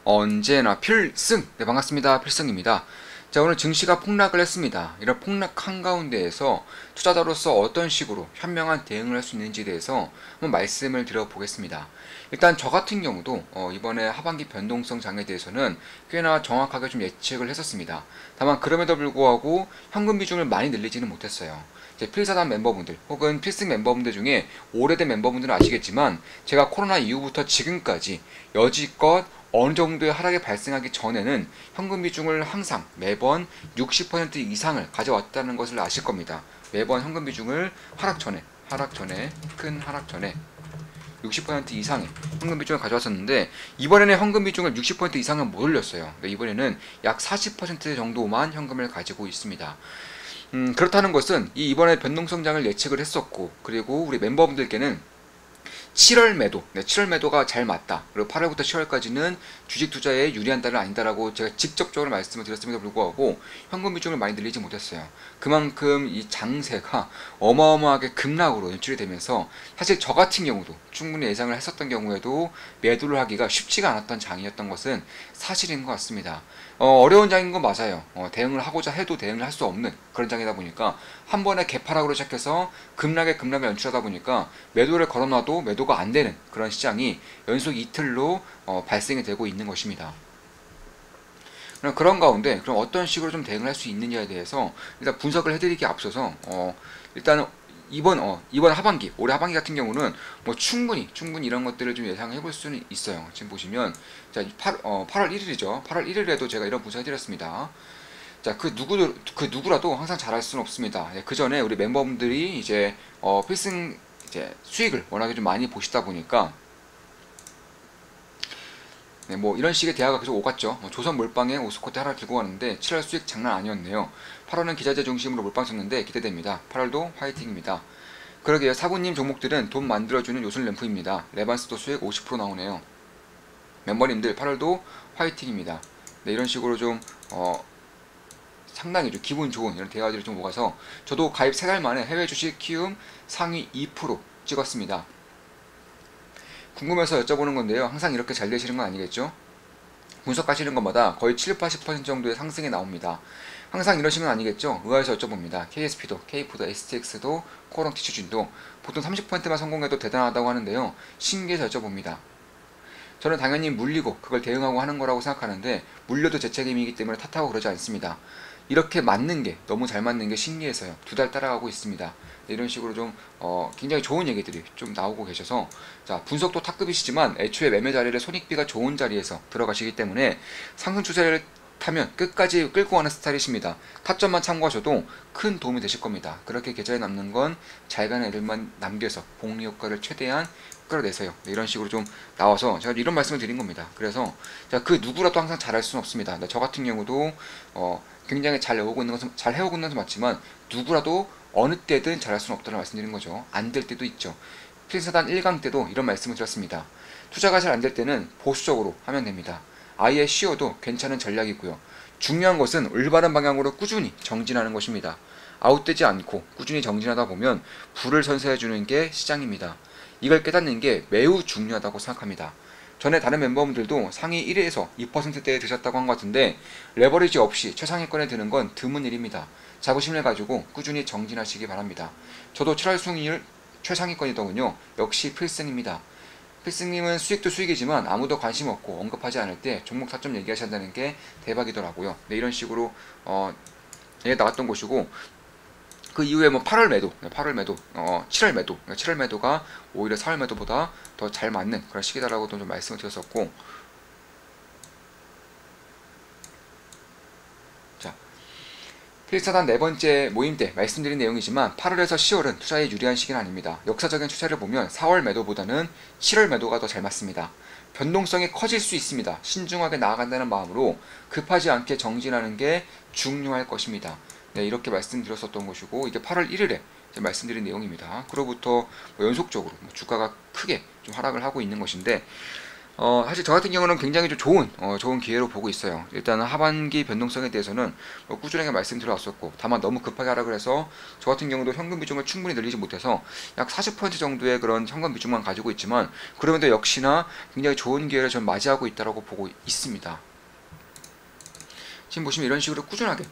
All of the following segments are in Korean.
언제나 필승! 네, 반갑습니다. 필승입니다. 자, 오늘 증시가 폭락을 했습니다. 이런 폭락 한가운데에서 투자자로서 어떤 식으로 현명한 대응을 할 수 있는지에 대해서 한번 말씀을 드려보겠습니다. 일단 저 같은 경우도 이번에 하반기 변동성 장에 대해서는 꽤나 정확하게 좀 예측을 했었습니다. 다만 그럼에도 불구하고 현금 비중을 많이 늘리지는 못했어요. 필사단 멤버분들 혹은 필승 멤버분들 중에 오래된 멤버분들은 아시겠지만 제가 코로나 이후부터 지금까지 여지껏 어느 정도의 하락이 발생하기 전에는 현금 비중을 항상 매번 60% 이상을 가져왔다는 것을 아실 겁니다. 매번 현금 비중을 큰 하락 전에 60% 이상의 현금 비중을 가져왔었는데 이번에는 현금 비중을 60% 이상은 못 올렸어요. 이번에는 약 40% 정도만 현금을 가지고 있습니다. 그렇다는 것은 이번에 변동성장을 예측을 했었고, 그리고 우리 멤버분들께는 7월 매도, 7월 매도가 잘 맞다. 그리고 8월부터 10월까지는 주식 투자에 유리한 달은 아니다라고 제가 직접적으로 말씀을 드렸음에도 불구하고 현금 비중을 많이 늘리지 못했어요. 그만큼 이 장세가 어마어마하게 급락으로 연출이 되면서 사실 저 같은 경우도 충분히 예상을 했었던 경우에도 매도를 하기가 쉽지가 않았던 장이었던 것은 사실인 것 같습니다. 어려운 장인 건 맞아요. 대응을 하고자 해도 대응을 할 수 없는 그런 장이다 보니까 한 번에 개파락으로 시작해서 급락에 급락을 연출하다 보니까 매도를 걸어놔도 매도가 안 되는 그런 시장이 연속 이틀로 발생이 되고 있는 것입니다. 그런 가운데 그럼 어떤 식으로 좀 대응을 할 수 있느냐에 대해서 일단 분석을 해드리기에 앞서서 일단은 이번 하반기, 올해 하반기 같은 경우는 뭐 충분히 이런 것들을 좀 예상해 볼 수는 있어요. 지금 보시면 자, 8월 1일이죠. 8월 1일에도 제가 이런 분석해 드렸습니다. 자, 그 누구라도 항상 잘할 수는 없습니다. 그 전에 우리 멤버분들이 이제 필승 이제 수익을 워낙에 좀 많이 보시다 보니까 뭐 이런 식의 대화가 계속 오갔죠. 조선 몰빵에 오스코트 하나 들고 가는데 7월 수익 장난 아니었네요. 8월은 기자재 중심으로 몰빵 쳤는데 기대됩니다. 8월도 화이팅입니다. 그러게요. 사부님 종목들은 돈 만들어주는 요술 램프입니다. 레반스도 수익 50% 나오네요. 멤버님들 8월도 화이팅입니다. 네, 이런 식으로 좀 상당히 좀 기분 좋은 이런 대화들이 좀 오가서 저도 가입 3달 만에 해외 주식 키움 상위 2% 찍었습니다. 궁금해서 여쭤보는 건데요. 항상 이렇게 잘 되시는 건 아니겠죠? 분석하시는 것마다 거의 7, 80% 정도의 상승이 나옵니다. 항상 이러시는 건 아니겠죠? 의아해서 여쭤봅니다. KSP도, K푸드, STX도, 코롱 티슈진도 보통 30%만 성공해도 대단하다고 하는데요. 신기해서 여쭤봅니다. 저는 당연히 물리고 그걸 대응하고 하는 거라고 생각하는데 물려도 제 책임이기 때문에 탓하고 그러지 않습니다. 이렇게 맞는 게 너무 잘 맞는 게 신기해서요. 2달 따라가고 있습니다. 이런 식으로 좀 굉장히 좋은 얘기들이 좀 나오고 계셔서 자, 분석도 탑급이시지만 애초에 매매 자리를 손익비가 좋은 자리에서 들어가시기 때문에 상승 추세를 타면 끝까지 끌고 가는 스타일이십니다. 타점만 참고하셔도 큰 도움이 되실 겁니다. 그렇게 계좌에 남는 건 잘 가는 애들만 남겨서 복리 효과를 최대한 끌어내세요. 이런 식으로 좀 나와서 제가 이런 말씀을 드린 겁니다. 그래서 그 누구라도 항상 잘할 수는 없습니다. 저 같은 경우도 굉장히 잘 해오고 있는 것은 맞지만 누구라도 어느 때든 잘할 수는 없다는 말씀드린 거죠. 안 될 때도 있죠. 필사단 1강 때도 이런 말씀을 드렸습니다. 투자가 잘 안 될 때는 보수적으로 하면 됩니다. 아예 쉬어도 괜찮은 전략이고요. 중요한 것은 올바른 방향으로 꾸준히 정진하는 것입니다. 아웃되지 않고 꾸준히 정진하다 보면 불을 선사해주는 게 시장입니다. 이걸 깨닫는 게 매우 중요하다고 생각합니다. 전에 다른 멤버분들도 상위 1에서 2%대에 드셨다고 한 것 같은데 레버리지 없이 최상위권에 드는 건 드문 일입니다. 자부심을 가지고 꾸준히 정진하시기 바랍니다. 저도 7월 승률 최상위권이더군요. 역시 필승입니다. 필승님은 수익도 수익이지만 아무도 관심 없고 언급하지 않을 때 종목 타점 얘기하신다는 게 대박이더라고요. 네, 이런 식으로 얘기 나왔던 곳이고 그 이후에 뭐 8월 매도, 7월 매도, 7월 매도가 오히려 4월 매도보다 더 잘 맞는 그런 시기다라고도 좀 말씀을 드렸었고, 자, 필사단 네 번째 모임 때 말씀드린 내용이지만 8월에서 10월은 투자에 유리한 시기는 아닙니다. 역사적인 추세를 보면 4월 매도보다는 7월 매도가 더 잘 맞습니다. 변동성이 커질 수 있습니다. 신중하게 나아간다는 마음으로 급하지 않게 정진하는 게 중요할 것입니다. 네, 이렇게 말씀드렸었던 것이고 이게 8월 1일에 말씀드린 내용입니다. 그로부터 연속적으로 주가가 크게 좀 하락을 하고 있는 것인데 사실 저 같은 경우는 굉장히 좀 좋은 기회로 보고 있어요. 일단은 하반기 변동성에 대해서는 꾸준하게 말씀드려왔었고, 다만 너무 급하게 하라 그래서 저 같은 경우도 현금 비중을 충분히 늘리지 못해서 약 40% 정도의 그런 현금 비중만 가지고 있지만, 그럼에도 역시나 굉장히 좋은 기회를 전 맞이하고 있다고 보고 있습니다. 지금 보시면 이런 식으로 꾸준하게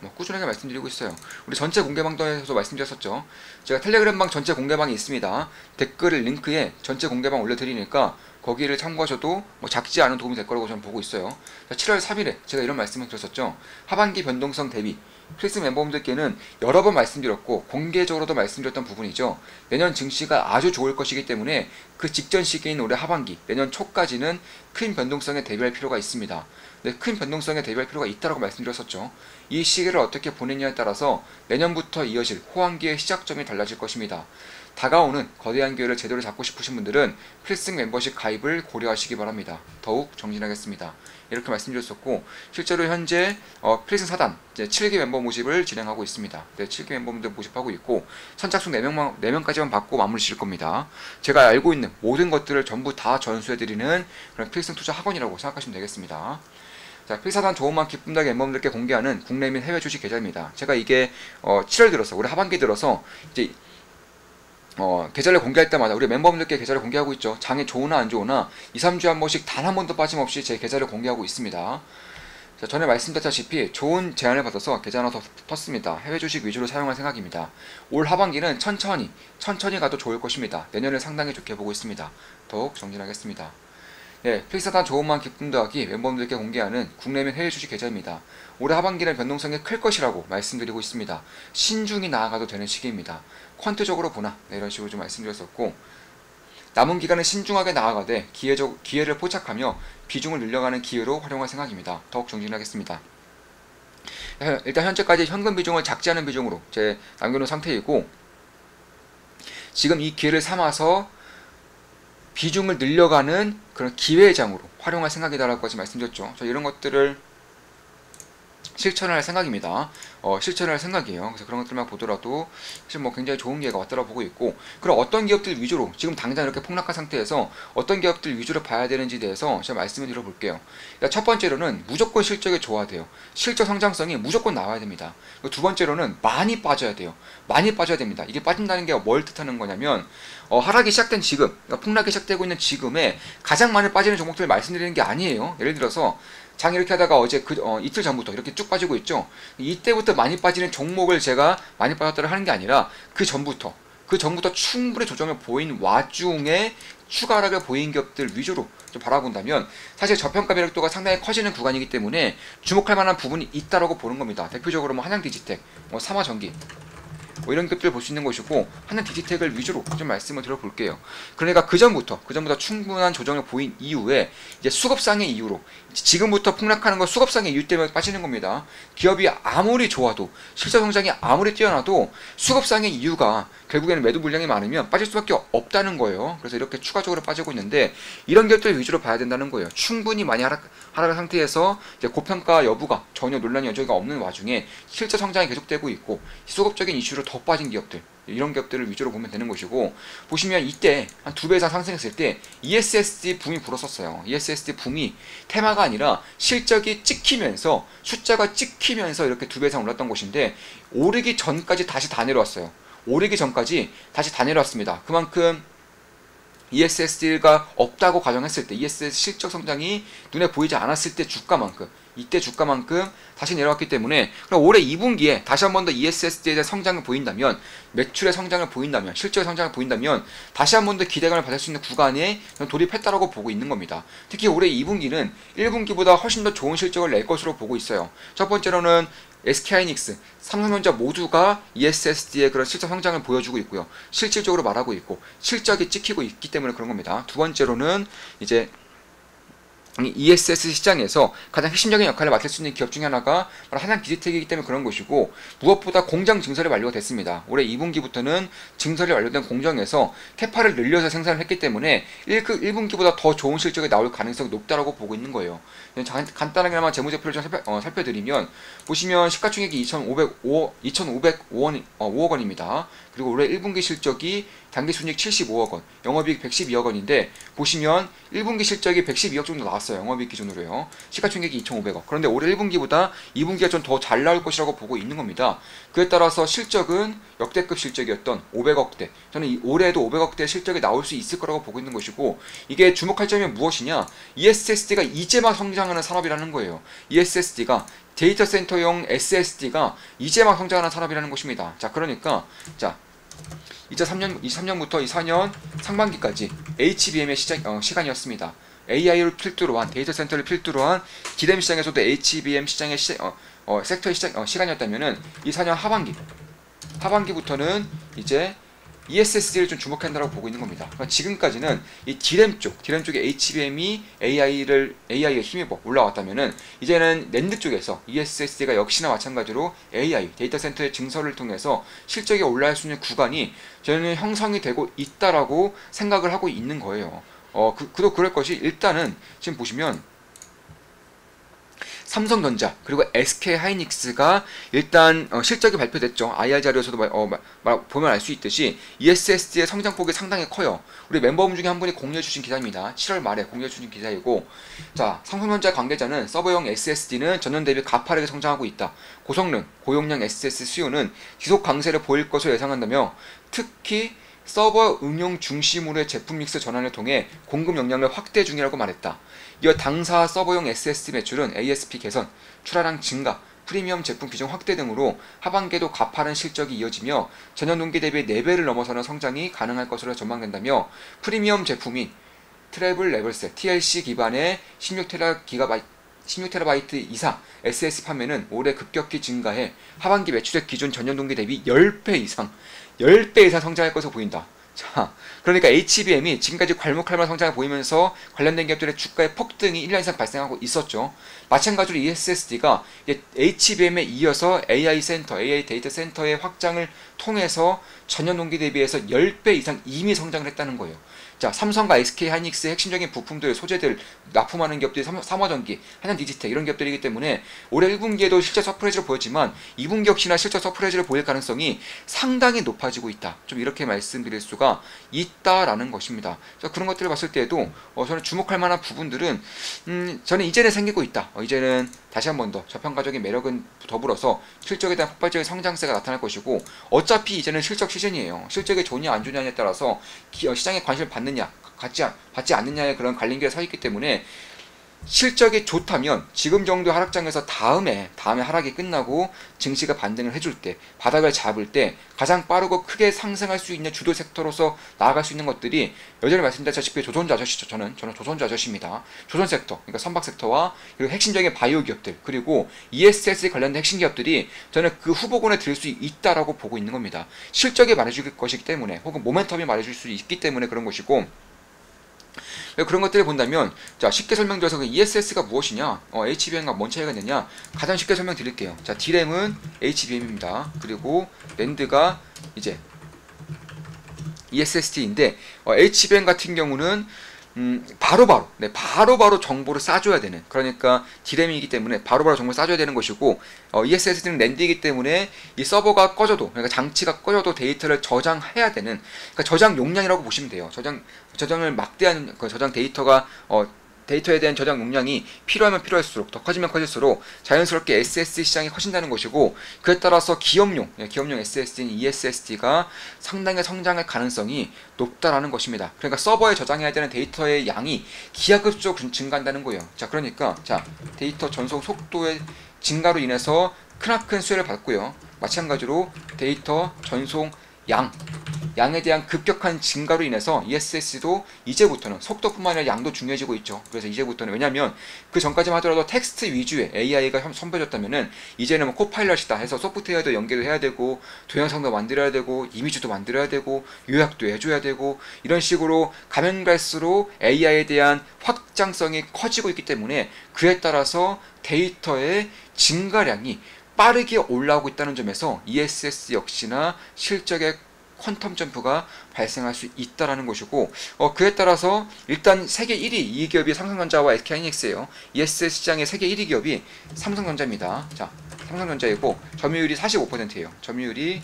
말씀드리고 있어요. 우리 전체 공개방에서도 말씀드렸었죠. 제가 텔레그램방 전체 공개방이 있습니다. 댓글 링크에 전체 공개방 올려드리니까 거기를 참고하셔도 작지 않은 도움이 될 거라고 저는 보고 있어요. 7월 3일에 제가 이런 말씀을 드렸었죠. 하반기 변동성 대비 필승 멤버분들께는 여러 번 말씀드렸고 공개적으로도 말씀드렸던 부분이죠. 내년 증시가 아주 좋을 것이기 때문에 그 직전 시기인 올해 하반기, 내년 초까지는 큰 변동성에 대비할 필요가 있습니다. 네, 큰 변동성에 대비할 필요가 있다고 말씀드렸었죠. 이 시기를 어떻게 보내냐에 따라서 내년부터 이어질 호황기의 시작점이 달라질 것입니다. 다가오는 거대한 기회를 제대로 잡고 싶으신 분들은 필승 멤버십 가입을 고려하시기 바랍니다. 더욱 정진하겠습니다. 이렇게 말씀드렸었고, 실제로 현재 필승 4단 7기 멤버 모집을 진행하고 있습니다. 네, 7기 멤버분들 모집하고 있고, 선착순 4명까지만 받고 마무리 지을 겁니다. 제가 알고 있는 모든 것들을 전부 다 전수해드리는 그런 필승 투자 학원이라고 생각하시면 되겠습니다. 자, 필사단 좋은만 기쁨나게 멤버분들께 공개하는 국내 및 해외 주식 계좌입니다. 제가 이게 7월 들어서, 올해 하반기 들어서 이제 계좌를 공개할 때마다 우리 멤버분들께 계좌를 공개하고 있죠. 장이 좋으나 안 좋으나 2, 3주에 한 번씩 단 한 번도 빠짐없이 제 계좌를 공개하고 있습니다. 자, 전에 말씀드렸다시피 좋은 제안을 받아서 계좌 하나 더 텄습니다. 해외 주식 위주로 사용할 생각입니다. 올 하반기는 천천히 가도 좋을 것입니다. 내년을 상당히 좋게 보고 있습니다. 더욱 정진하겠습니다. 네, 필사단 좋은만 기쁨 더하기 멤버분들께 공개하는 국내 및 해외 주식 계좌입니다. 올해 하반기는 변동성이 클 것이라고 말씀드리고 있습니다. 신중히 나아가도 되는 시기입니다. 퀀트적으로 보나, 네, 이런 식으로 좀 말씀드렸었고, 남은 기간은 신중하게 나아가되 기회를 포착하며 비중을 늘려가는 기회로 활용할 생각입니다. 더욱 정진하겠습니다. 일단 현재까지 현금 비중을 작지 않은 비중으로 제 남겨놓은 상태이고, 지금 이 기회를 삼아서 비중을 늘려가는 그런 기회장으로 활용할 생각이다라고 말씀드렸죠. 저 이런 것들을 실천할 생각입니다. 실천할 생각이에요. 그래서 그런 것들만 보더라도 사실 굉장히 좋은 기회가 왔다고 보고 있고, 그럼 어떤 기업들 위주로 지금 당장 이렇게 폭락한 상태에서 어떤 기업들 위주로 봐야 되는지에 대해서 제가 말씀을 드려볼게요. 첫 번째로는 무조건 실적이 좋아야 돼요. 실적 성장성이 무조건 나와야 됩니다. 두 번째로는 많이 빠져야 돼요. 많이 빠져야 됩니다. 이게 빠진다는 게 뭘 뜻하는 거냐면, 하락이 시작된 지금, 그러니까 폭락이 시작되고 있는 지금에 가장 많이 빠지는 종목들을 말씀드리는 게 아니에요. 예를 들어서 장 이렇게 하다가 어제 이틀 전부터 이렇게 쭉 빠지고 있죠. 이때부터 많이 빠지는 종목을 제가 많이 빠졌다를 하는 게 아니라 그 전부터 충분히 조정을 보인 와중에 추가 하락을 보인 기업들 위주로 좀 바라본다면 사실 저평가 매력도가 상당히 커지는 구간이기 때문에 주목할 만한 부분이 있다라고 보는 겁니다. 대표적으로 한양디지텍, 삼화전기 이런 것들을 볼 수 있는 것이고, 하는 디지텍을 위주로 좀 말씀을 드려볼게요. 그러니까 그 전부터 충분한 조정을 보인 이후에 이제 수급상의 이유로 지금부터 폭락하는 건 수급상의 이유 때문에 빠지는 겁니다. 기업이 아무리 좋아도 실적 성장이 아무리 뛰어나도 수급상의 이유가 결국에는 매도 물량이 많으면 빠질 수밖에 없다는 거예요. 그래서 이렇게 추가적으로 빠지고 있는데 이런 기업들 위주로 봐야 된다는 거예요. 충분히 많이 하락한 상태에서 이제 고평가 여부가 전혀 논란의 여지가 없는 와중에 실적 성장이 계속되고 있고 수급적인 이슈로 더 빠진 기업들, 이런 기업들을 위주로 보면 되는 것이고, 보시면 이때 한 2배 이상 상승했을 때 ESSD 붐이 불었었어요. ESSD 붐이 테마가 아니라 실적이 찍히면서 숫자가 찍히면서 이렇게 2배 이상 올랐던 것인데 오르기 전까지 다시 다 내려왔어요. 오르기 전까지 다시 다 내려왔습니다. 그만큼 ESSD가 없다고 가정했을 때, ESS 실적 성장이 눈에 보이지 않았을 때 이때 주가만큼 다시 내려왔기 때문에, 그럼 올해 2분기에 다시 한 번 더 ESSD에 대한 성장을 보인다면, 매출의 성장을 보인다면, 실적의 성장을 보인다면 다시 한 번 더 기대감을 받을 수 있는 구간에 돌입했다라고 보고 있는 겁니다. 특히 올해 2분기는 1분기보다 훨씬 더 좋은 실적을 낼 것으로 보고 있어요. 첫 번째로는 SK하이닉스, 삼성전자 모두가 ESSD의 그런 실적 성장을 보여주고 있고요. 실질적으로 말하고 있고 실적이 찍히고 있기 때문에 그런 겁니다. 두 번째로는 이제 ESS 시장에서 가장 핵심적인 역할을 맡을 수 있는 기업 중에 하나가 바로 한양 디지텍이기 때문에 그런 것이고, 무엇보다 공장 증설이 완료가 됐습니다. 올해 2분기부터는 증설이 완료된 공정에서 캐파를 늘려서 생산을 했기 때문에 1분기보다 더 좋은 실적이 나올 가능성이 높다라고 보고 있는 거예요. 간단하게나마 재무제표를 좀 살펴드리면, 보시면 시가총액이 2,505억 원입니다. 그리고 올해 1분기 실적이 당기순이익 75억 원, 영업이익 112억 원인데, 보시면 1분기 실적이 112억 정도 나왔어요. 영업이익 기준으로요. 시가총액이 2,500억. 그런데 올해 1분기보다 2분기가 좀 더 잘 나올 것이라고 보고 있는 겁니다. 그에 따라서 실적은 역대급 실적이었던 500억대. 저는 올해에도 500억대 실적이 나올 수 있을 거라고 보고 있는 것이고, 이게 주목할 점이 무엇이냐? ESSD가 이제 막 성장하는 산업이라는 거예요. ESSD가 데이터 센터용 SSD가 이제 막 성장하는 산업이라는 것입니다. 자, 그러니까 23년부터 24년 상반기까지 HBM의 시간이었습니다. AI를 필두로 한, 데이터 센터를 필두로 한 디램 시장에서도 HBM 시장의 섹터의 시간이었다면은 24년 하반기부터는 이제 ESSD를 좀 주목한다고 보고 있는 겁니다. 그러니까 지금까지는 이 디램 쪽에 HBM이 AI에 힘입어 올라왔다면은, 이제는 낸드 쪽에서 ESSD가 역시나 마찬가지로 AI, 데이터 센터의 증설을 통해서 실적이 올라갈 수 있는 구간이 저는 형성이 되고 있다라고 생각을 하고 있는 거예요. 그도 그럴 것이, 일단은 지금 보시면 삼성전자 그리고 SK하이닉스가 일단 실적이 발표됐죠. IR 자료에서도 보면 알 수 있듯이 ESSD의 성장폭이 상당히 커요. 우리 멤버분 중에 한 분이 공유해 주신 기사입니다. 7월 말에 공유해 주신 기사이고, 자, 삼성전자 관계자는 서버용 SSD는 전년 대비 가파르게 성장하고 있다. 고성능, 고용량 SSD 수요는 지속 강세를 보일 것으로 예상한다며, 특히 서버 응용 중심으로의 제품 믹스 전환을 통해 공급 역량을 확대 중이라고 말했다. 이어 당사 서버용 SSD 매출은 ASP 개선, 출하량 증가, 프리미엄 제품 비중 확대 등으로 하반기에도 가파른 실적이 이어지며 전년 동기 대비 4배를 넘어서는 성장이 가능할 것으로 전망된다며, 프리미엄 제품인 트래블 레벨셋 TLC 기반의 16TB 이상 SSD 판매는 올해 급격히 증가해 하반기 매출액 기준 전년 동기 대비 10배 이상 성장할 것으로 보인다. 자, 그러니까 HBM이 지금까지 괄목할 만한 성장을 보이면서 관련된 기업들의 주가의 폭등이 1년 이상 발생하고 있었죠. 마찬가지로 ESSD가 HBM에 이어서 AI 데이터 센터의 확장을 통해서 전년 동기 대비해서 10배 이상 이미 성장을 했다는 거예요. 자, 삼성과 SK하이닉스의 핵심적인 부품들, 소재들 납품하는 기업들이 삼화전기, 한양디지텍 이런 기업들이기 때문에 올해 1분기에도 실적 서프라이즈를 보였지만 2분기 역시나 실적 서프라이즈를 보일 가능성이 상당히 높아지고 있다. 좀 이렇게 말씀드릴 수가 있다라는 것입니다. 자, 그런 것들을 봤을 때에도 저는 주목할 만한 부분들은 저는 이제는 생기고 있다. 이제는 다시 한 번 더 저평가적인 매력은 더불어서 실적에 대한 폭발적인 성장세가 나타날 것이고, 어차피 이제는 실적 시즌이에요. 실적이 좋냐 안 좋냐에 따라서 시장에 관심을 받느냐 받지 않느냐의 그런 갈림길에 서 있기 때문에, 실적이 좋다면 지금 정도 하락장에서 다음에 하락이 끝나고 증시가 반등을 해줄 때, 바닥을 잡을 때 가장 빠르고 크게 상승할 수 있는 주도 섹터로서 나아갈 수 있는 것들이, 여전히 말씀드렸다시피 조선주 아저씨죠. 저는 조선주 아저씨입니다. 조선 섹터, 그러니까 선박 섹터와 그리고 핵심적인 바이오 기업들, 그리고 ESS 관련된 핵심 기업들이 저는 그 후보군에 들 수 있다라고 보고 있는 겁니다. 실적이 말해줄 것이기 때문에, 혹은 모멘텀이 말해줄 수 있기 때문에 그런 것이고, 그런 것들을 본다면, 자, 쉽게 설명드려서 ESS가 무엇이냐, HBM과 뭔 차이가 있느냐, 가장 쉽게 설명드릴게요. 자, D램은 HBM입니다. 그리고 낸드가 이제 ESSD인데, HBM 같은 경우는 바로바로 정보를 싸줘야 되는, 그러니까 D램이기 때문에 바로바로 정보를 싸줘야 되는 것이고, ESSD는 낸드이기 때문에 이 서버가 꺼져도, 그러니까 장치가 꺼져도 데이터를 저장해야 되는, 그러니까 저장 용량이라고 보시면 돼요. 저장을 막대한 저장 데이터에 대한 저장 용량이 필요하면 필요할수록, 더 커지면 커질수록 자연스럽게 SSD 시장이 커진다는 것이고, 그에 따라서 기업용 SSD인 ESSD가 상당히 성장할 가능성이 높다라는 것입니다. 그러니까 서버에 저장해야 되는 데이터의 양이 기하급수적으로 증가한다는 거예요. 자, 그러니까 데이터 전송 속도의 증가로 인해서 크나큰 수혜를 받고요. 마찬가지로 데이터 전송 양에 대한 급격한 증가로 인해서 ESS도 이제부터는 속도뿐만 아니라 양도 중요해지고 있죠. 그래서 이제부터는, 왜냐하면 그 전까지만 하더라도 텍스트 위주의 AI가 선보여졌다면은 이제는 뭐 코파일럿이다 해서 소프트웨어도 연결을 해야 되고 동영상도 만들어야 되고 이미지도 만들어야 되고 요약도 해줘야 되고 이런 식으로 가면 갈수록 AI에 대한 확장성이 커지고 있기 때문에 그에 따라서 데이터의 증가량이 빠르게 올라오고 있다는 점에서 ESS 역시나 실적의 퀀텀 점프가 발생할 수 있다는 것이고, 그에 따라서 일단 세계 1위 이 기업이 삼성전자와 SK하이닉스예요. ESS 시장의 세계 1위 기업이 삼성전자입니다. 자, 삼성전자이고 점유율이 45%예요. 점유율이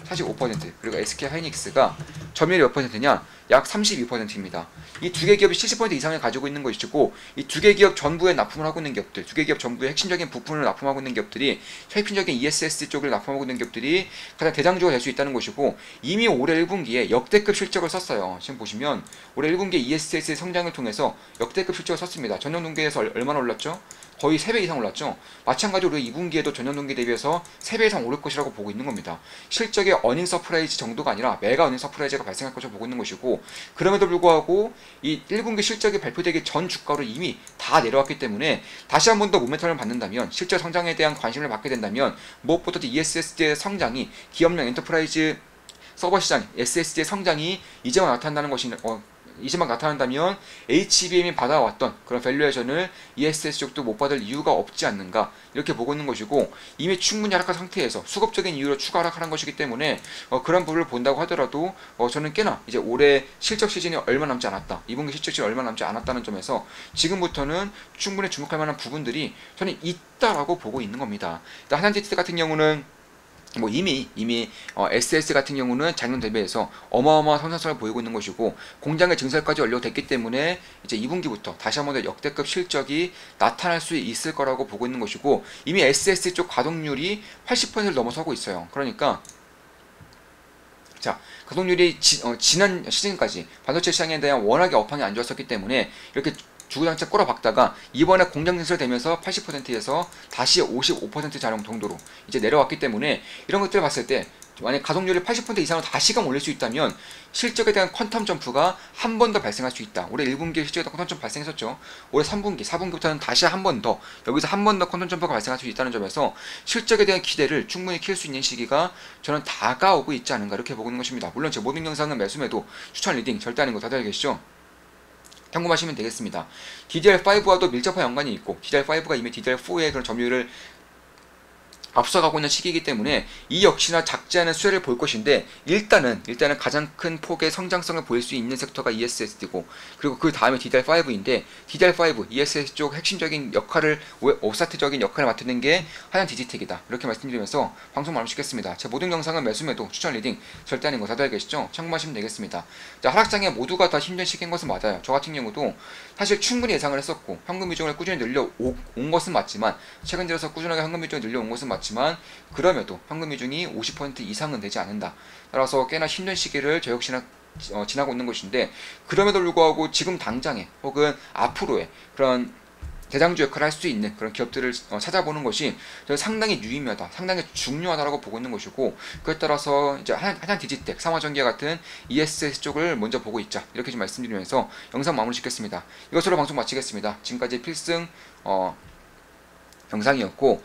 45%. 그리고 SK하이닉스가 점유율이 몇 퍼센트냐? 약 32%입니다. 이 두 개 기업이 70% 이상을 가지고 있는 것이고, 이 두 개 기업 전부에 납품을 하고 있는 기업들, 두 개 기업 전부의 핵심적인 부품을 납품하고 있는 기업들이, 핵심적인 ESS 쪽을 납품하고 있는 기업들이 가장 대장주가 될 수 있다는 것이고, 이미 올해 1분기에 역대급 실적을 썼어요. 지금 보시면 올해 1분기에 ESS의 성장을 통해서 역대급 실적을 썼습니다. 전년 동기에서 얼마나 올랐죠? 거의 3배 이상 올랐죠. 마찬가지로 2분기에도 전년 동기 대비해서 3배 이상 오를 것이라고 보고 있는 겁니다. 실적의 어닝 서프라이즈 정도가 아니라 메가 어닝 서프라이즈가 발생할 것으로 보고 있는 것이고, 그럼에도 불구하고 이 1분기 실적이 발표되기 전 주가로 이미 다 내려왔기 때문에 다시 한 번 더 모멘텀을 받는다면, 실적 성장에 대한 관심을 받게 된다면 무엇보다도 ESS의 성장이, 기업용 엔터프라이즈 서버 시장 SSD의 성장이 이제만 나타난다는 것이 이제만 나타난다면 HBM이 받아왔던 그런 밸류에이션을 ESS 쪽도 못 받을 이유가 없지 않는가, 이렇게 보고 있는 것이고, 이미 충분히 하락한 상태에서 수급적인 이유로 추가 하락하는 것이기 때문에 그런 부분을 본다고 하더라도 저는 꽤나 이제 올해 실적 시즌이 얼마 남지 않았다, 2분기 실적 시즌이 얼마 남지 않았다는 점에서 지금부터는 충분히 주목할 만한 부분들이 저는 있다라고 보고 있는 겁니다. 하나디스 같은 경우는 뭐 이미 SS 같은 경우는 작년 대비해서 어마어마한 성장성을 보이고 있는 것이고, 공장의 증설까지 완료됐기 때문에 이제 2분기부터 다시 한번 더 역대급 실적이 나타날 수 있을 거라고 보고 있는 것이고, 이미 SS 쪽 가동률이 80%를 넘어서고 있어요. 그러니까 자, 가동률이 지난 시즌까지 반도체 시장에 대한 워낙에 업황이 안 좋았었기 때문에 이렇게 주구장창 꼬라박다가 이번에 공장 증설되면서 80%에서 다시 55% 자령 정도로 이제 내려왔기 때문에, 이런 것들을 봤을 때 만약 가동률이 80% 이상으로 다시금 올릴 수 있다면 실적에 대한 퀀텀 점프가 한 번 더 발생할 수 있다. 올해 1분기에 실적에 대한 퀀텀 점프 발생했었죠. 올해 3분기, 4분기부터는 다시 한 번 더, 여기서 한 번 더 퀀텀 점프가 발생할 수 있다는 점에서 실적에 대한 기대를 충분히 키울 수 있는 시기가 저는 다가오고 있지 않은가, 이렇게 보고 있는 것입니다. 물론 제 모든 영상은 매수매도 추천 리딩 절대 아닌 거 다들 알겠죠? 참고하시면 되겠습니다. DDR5와도 밀접한 연관이 있고, DDR5가 이미 DDR4의 그런 점유율을 앞서가고 있는 시기이기 때문에 이 역시나 작지 않은 수혜를 볼 것인데, 일단은 가장 큰 폭의 성장성을 보일 수 있는 섹터가 ESSD고, 그리고 그 다음에 DDR5인데, DDR5 ESS 쪽 핵심적인 역할을, 오사트적인 역할을 맡는 게 하얀 디지텍이다, 이렇게 말씀드리면서 방송 마무리하겠습니다. 제 모든 영상은 매수매도 추천 리딩 절대 아닌 거 다들 알겠죠? 참고하시면 되겠습니다. 자, 하락장에 모두가 다 힘든 시기인 것은 맞아요. 저 같은 경우도 사실 충분히 예상을 했었고, 현금 비중을 꾸준히 늘려온 것은 맞지만, 최근 들어서 꾸준하게 현금 비중을 늘려온 것은 맞지만, 그럼에도 현금 비중이 50% 이상은 되지 않는다. 따라서 꽤나 힘든 시기를 저 역시나 지나고 있는 것인데, 그럼에도 불구하고 지금 당장에 혹은 앞으로의 그런 대장주 역할을 할 수 있는 그런 기업들을 찾아보는 것이 상당히 유의미하다, 상당히 중요하다라고 보고 있는 것이고, 그에 따라서 이제 한양 디지텍, 삼화전기와 같은 ESS 쪽을 먼저 보고 있자, 이렇게 좀 말씀드리면서 영상 마무리 짓겠습니다. 이것으로 방송 마치겠습니다. 지금까지 필승 영상이었고,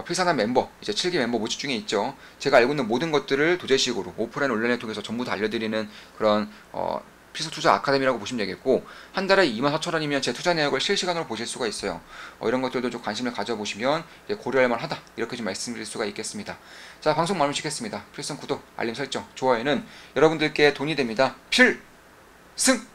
필사단 멤버, 이제 7기 멤버 모집 중에 있죠. 제가 알고 있는 모든 것들을 도제식으로 오프라인 온라인을 통해서 전부 다 알려드리는 그런 필수 투자 아카데미라고 보시면 되겠고, 한 달에 24,000원이면 제 투자 내역을 실시간으로 보실 수가 있어요. 이런 것들도 좀 관심을 가져보시면 고려할 만하다, 이렇게 좀 말씀드릴 수가 있겠습니다. 자, 방송 마무리 짓겠습니다. 필승 구독, 알림 설정, 좋아요는 여러분들께 돈이 됩니다. 필승!